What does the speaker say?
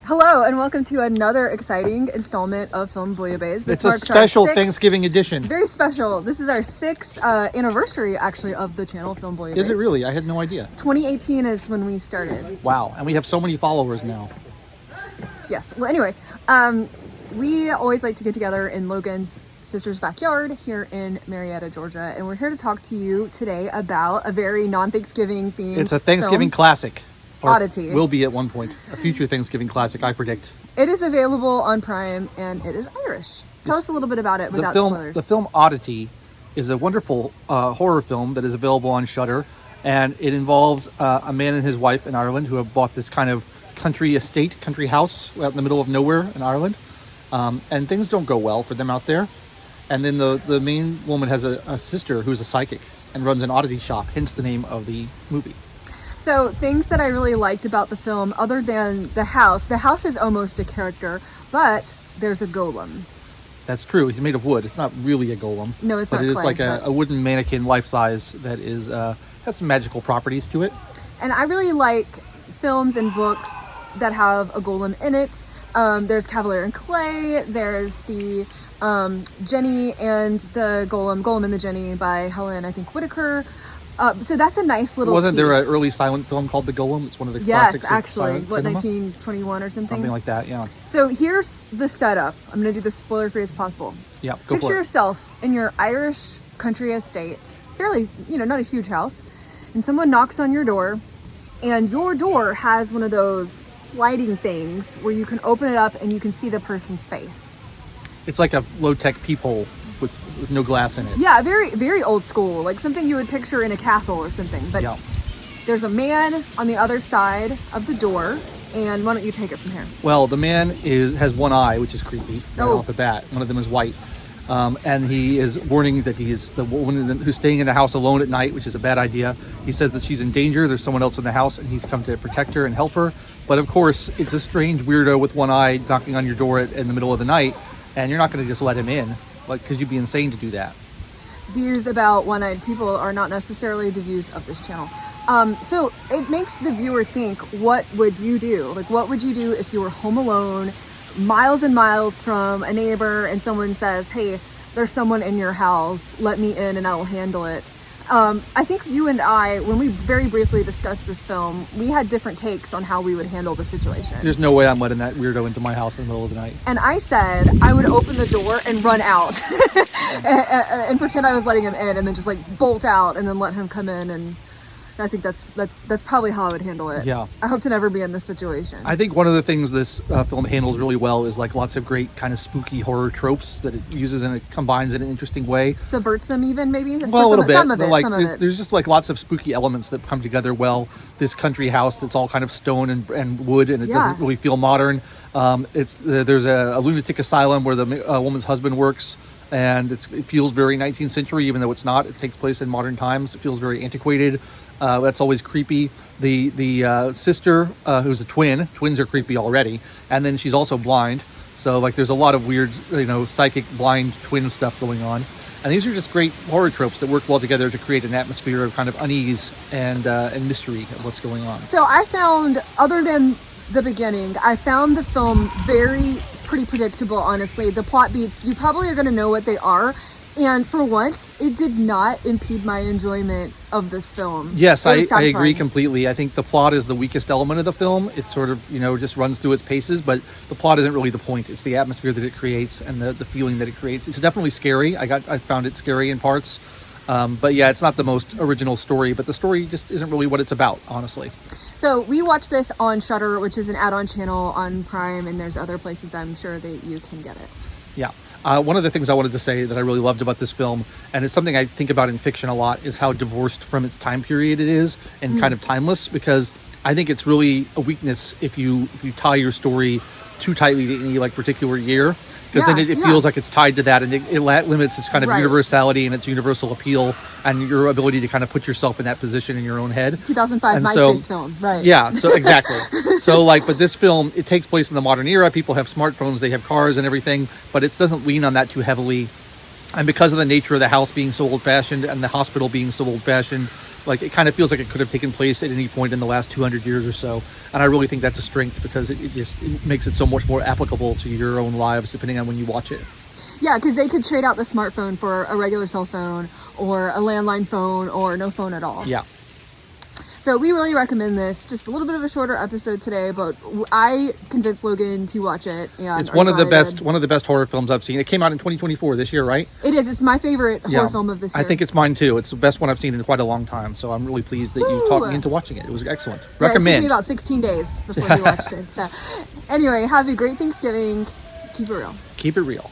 Hello and welcome to another exciting installment of Film Bouillabaisse. It's a special Thanksgiving edition. Very special. This is our 6th anniversary, actually, of the channel Film Bouillabaisse. Is it really? I had no idea. 2018 is when we started. Wow, and we have so many followers now. Yes. Well, anyway, we always like to get together in Logan's sister's backyard here in Marietta, Georgia, and we're here to talk to you today about a very non-Thanksgiving themed It's a Thanksgiving classic. Or Oddity. Will be at one point. A future Thanksgiving classic, I predict. It is available on Prime, and it is Irish. Tell us a little bit about it without spoilers. The film Oddity is a wonderful horror film that is available on Shudder, and it involves a man and his wife in Ireland who have bought this kind of country house out in the middle of nowhere in Ireland, and things don't go well for them out there. And then the main woman has a sister who's a psychic and runs an oddity shop, hence the name of the movie. So things that I really liked about the film, other than the house is almost a character, but there's a golem. That's true. He's made of wood. It's not really a golem. No, it's not. But it is clay, like a wooden mannequin, life size, that is has some magical properties to it. And I really like films and books that have a golem in it. There's Cavalier and Clay. There's the Jenny and the Golem and the Jenny by Helen, I think, Whitaker. So that's a nice little Wasn't piece. there an early silent film called The Golem? It's one of the yes, classics actually, of silent cinema? 1921 or something? Something like that, yeah. So here's the setup. I'm going to do this spoiler-free as possible. Yeah, go Picture for it. yourself in your Irish country estate, fairly, not a huge house, and someone knocks on your door, and your door has one of those sliding things where you can open it up and you can see the person's face. It's like a low-tech peephole with no glass in it. Yeah, very, very old school, like something you would picture in a castle or something. But Yeah. There's a man on the other side of the door, and why don't you take it from here? Well, the man has one eye, which is creepy right Oh. off the bat. One of them is white. And he is warning that he is the woman who's staying in the house alone at night, which is a bad idea. He says that she's in danger. There's someone else in the house, and he's come to protect her and help her. But of course, it's a strange weirdo with one eye knocking on your door in the middle of the night, and you're not going to just let him in, because you'd be insane to do that. Views about one-eyed people are not necessarily the views of this channel. So it makes the viewer think, what would you do? Like, what would you do if you were home alone, miles and miles from a neighbor, and someone says, hey, there's someone in your house, let me in and I will handle it. I think you and I, when we very briefly discussed this film, we had different takes on how we would handle the situation. There's no way I'm letting that weirdo into my house in the middle of the night. And I said I would open the door and run out and pretend I was letting him in, and then just like bolt out and then let him come in. And I think that's probably how I would handle it. Yeah. I hope to never be in this situation. I think one of the things this film handles really well is like lots of great kind of spooky horror tropes that it uses, and it combines in an interesting way. Subverts them even, maybe? Well, a little bit. Some of Like, it. There's just like lots of spooky elements that come together well. This country house that's all kind of stone and wood, and it doesn't really feel modern. There's a lunatic asylum where the woman's husband works, and it feels very 19th century, even though it's not. It takes place in modern times. It feels very antiquated. That's always creepy. The sister, who's a twin. Twins are creepy already, and then she's also blind. So like, there's a lot of weird, psychic blind twin stuff going on. And these are just great horror tropes that work well together to create an atmosphere of kind of unease and mystery of what's going on. So I found, other than the beginning, I found the film pretty predictable, honestly. The plot beats, you probably are going to know what they are. And for once, it did not impede my enjoyment of this film. Yes, I agree satisfying. completely. I think the plot is the weakest element of the film. It sort of, just runs through its paces, but the plot isn't really the point. It's the atmosphere that it creates and the feeling that it creates. It's definitely scary. I found it scary in parts. But yeah, it's not the most original story, but the story just isn't really what it's about, honestly. So we watched this on Shudder, which is an add-on channel on Prime, and there's other places I'm sure that you can get it. Yeah. One of the things I wanted to say that I really loved about this film, and it's something I think about in fiction a lot, is how divorced from its time period it is, and kind of timeless, because I think it's really a weakness if you tie your story too tightly to any like particular year, because then it feels like it's tied to that, and it limits its kind of universality and its universal appeal and your ability to kind of put yourself in that position in your own head. 2005 MySpace film, right? Yeah, so exactly. But this film, it takes place in the modern era. People have smartphones, they have cars and everything, but it doesn't lean on that too heavily And because of the nature of the house being so old-fashioned and the hospital being so old-fashioned, like it kind of feels like it could have taken place at any point in the last 200 years or so. And I really think that's a strength because it makes it so much more applicable to your own lives depending on when you watch it. Yeah, because they could trade out the smartphone for a regular cell phone or a landline phone or no phone at all. Yeah. So we really recommend this. Just a little bit of a shorter episode today, but I convinced Logan to watch it. And It's one of the best horror films I've seen. It came out in 2024 this year, right? It is. It's my favorite horror film of this year. I think it's mine too. It's the best one I've seen in quite a long time. So I'm really pleased that you talked me into watching it. It was excellent. Yeah, Recommend. it took me about 16 days before we watched it. So anyway, have a great Thanksgiving. Keep it real. Keep it real.